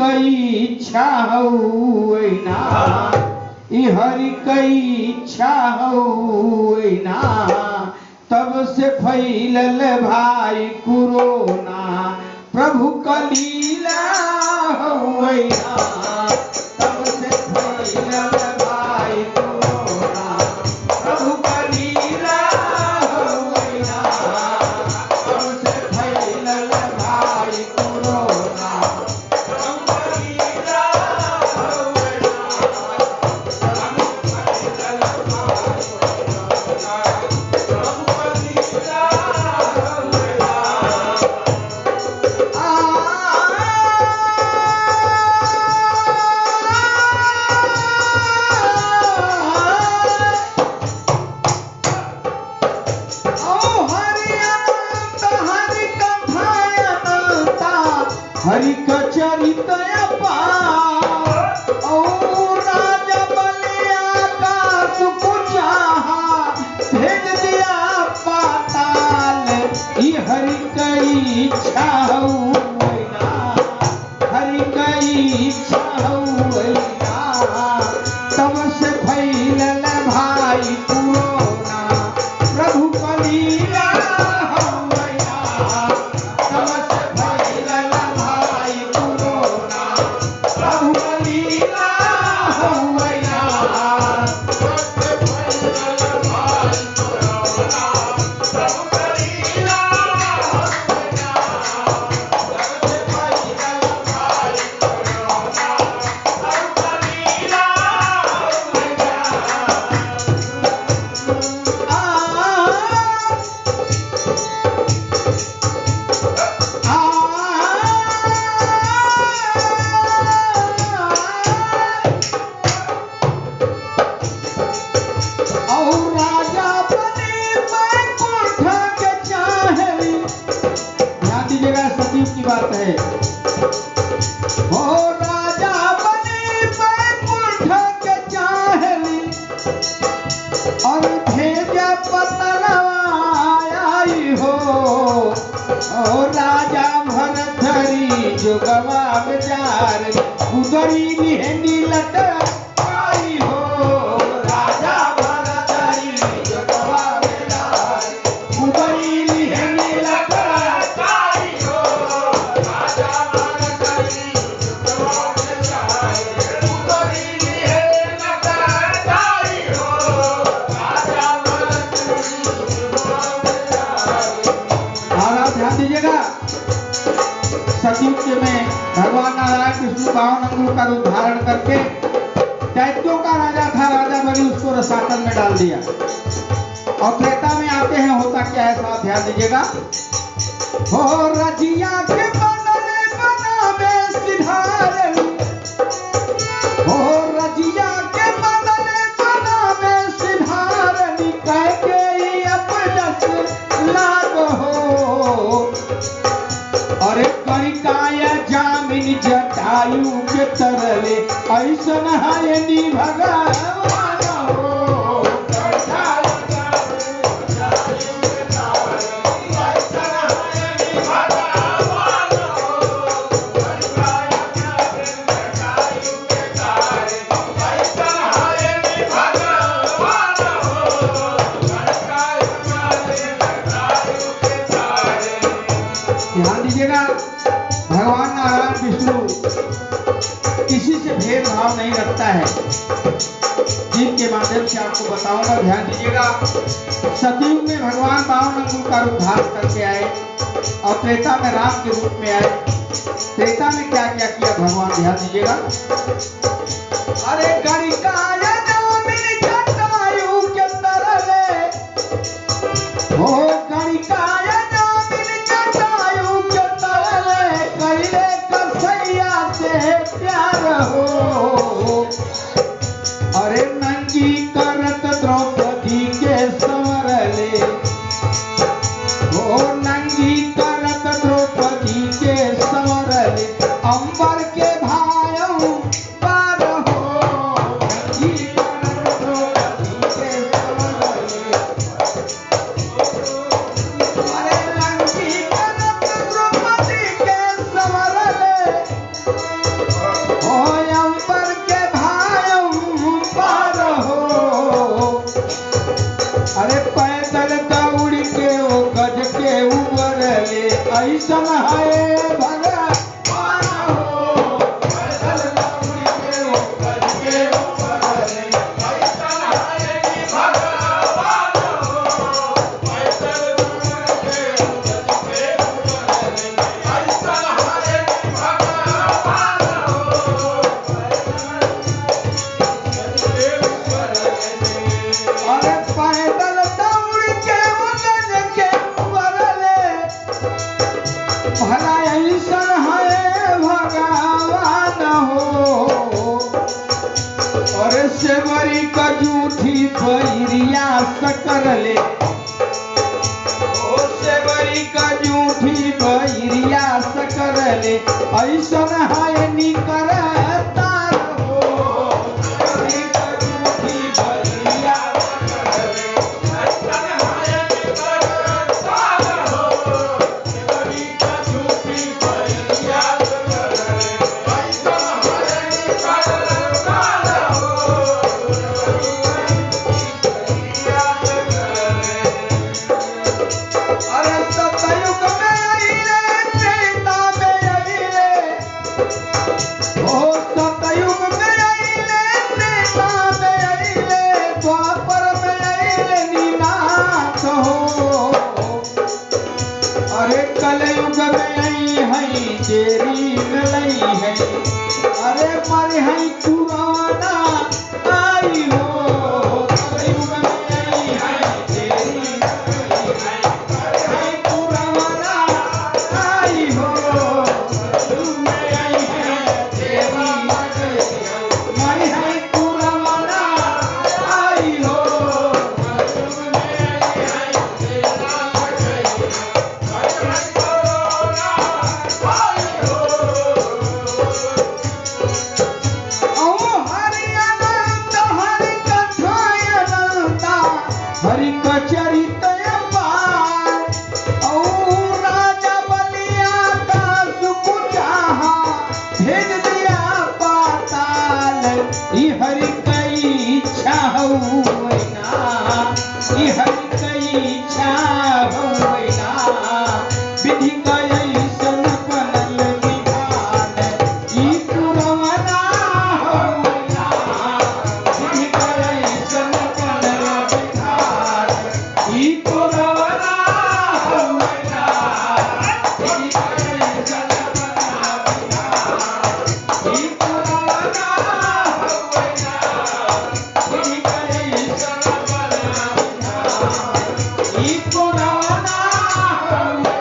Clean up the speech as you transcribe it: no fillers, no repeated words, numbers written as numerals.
कई इच्छा हुई ना, ई हरि कई इच्छा हुई ना, तब से फैलल भाई कोरोना, प्रभु कलीला हुई ना, तब से फैलल भाई कोरोना, प्रभु कलीला हुई ना, तब से फैलल भाई कोरोना, प्रभु कलीला हुई हरि कचरित अपार, और राजा बलिया का सुख चाहा, भेज दिया पाताल, ई हरि कई इच्छा हुई ना, हरि कई इच्छा हुई ना, तब से फैलल भाई कोरोना, प्रभु कलीला हुई ना, तब से फैलल भाई कोरोना, प्रभु कलीला हुई ना, तब से फैलल भाई कोरोना, प्रभु कलीला हुई ना, तब से फैलल भाई कोरोना, प्रभु कलीला हुई और राजा बने बैकुंठ के चाहे, ध्यान दीजिएगा सतीव की बात है, हो राजा बने बैकुंठ के चाहे, और भेजा पतलवाई हो, ओ राजा भरथरी जो गवाब जार, उदरी बिहनी लट आई हो, राजा भरथरी जो गवाब जार, उदरी बिहनी लट आई हो, राजा भरथरी जो गवाब जार, उदरी बिहनी लट आई हो, राजा भरथरी जो गवाब जार। और ध्यान दीजिएगा सतयुग में भगवान नारायण विष्णु 52 अंगों का रूप धारण करके दैत्यों का राजा था राजा बलि, उसको रसातल में डाल दिया। और त्रेता में आते हैं, होता क्या है साहब ध्यान दीजिएगा, हो रजिया के बदले बनावे सिधारनी, हो रजिया के बदले बनावे सिधारनी, कह के ही अपजस लाग हो, अरे करिकाय जामिन जटायु के तरले, ऐसन है नी भगवान हो, करिकाय जामिन जटायु के तरले, ऐसन है नी भगवान हो, करिकाय जामिन जटायु के तरले, ऐसन है नी भगवान हो, करिकाय जामिन जटायु के तरले। ध्यान दीजिएगा भगवान नारायण विष्णु किसी से भेदभाव नहीं रखता है, जिनके माध्यम से आपको बताऊंगा। ध्यान दीजिएगा सतयुग में भगवान 52 अंगों का रूप धारण करके आए और त्रेता में राम के रूप में आए। त्रेता में क्या क्या किया भगवान, ध्यान दीजिएगा, अरे करिकाय जामिन जटायु के तरले, हो करिकाय जामिन जटायु के तरले, कैले कसैया से प्यार हो, अरे नंगी करत द्रौपदी के संवरले, हो नंगी करत द्रौपदी के संवरले, अंबर के भायऊ पार हो, नंगी करत द्रौपदी के संवरले, अरे नंगी करत द्रौपदी के संवरले, सेवरी का जूठी बैरिया सकरले, ओ सेवरी का जूठी बैरिया सकरले, ऐसन है निकरता हो। सेवरी का जूठी बैरिया सकरले, ऐसन है निकरता हो। सेवरी का जूठी बैरिया सकरले, ऐसन है निकरता हो। अरे सतयुग में अइले, त्रेता में अइले, ओ सतयुग में अइले, त्रेता में अइले, द्वापर में अइले नीनाथ हो। अरे कलयुग में आई है तेरी मिलई है, अरे मर है पुराना आई हो। कलयुग में आई है तेरी मिलई है, मर है पुराना आई हो। कलयुग में आई है तेरी मिलई है, मर है पुराना आई हो। कलयुग में आई है तेरी मिलई है, मर है पुराना आई हो। ओ हरि अनंत हरि कथाय अनंता, हरि का चरित अपार। ओ राजा बलिया का सुख चाहा, भेज दिया पाताल। ई हरि कई इच्छा होइना, ई हरि कई इच्छा होइना, विधि का ऐसन बनल विधान। ई पुरवना होइना, विधि का ऐसन बनल विधान। ई पुरवना होइना, विधि का ऐसन बनल विधान। ई पुरवना होइना, विधि का ऐसन बनल विधान। ई पुरवना होइना।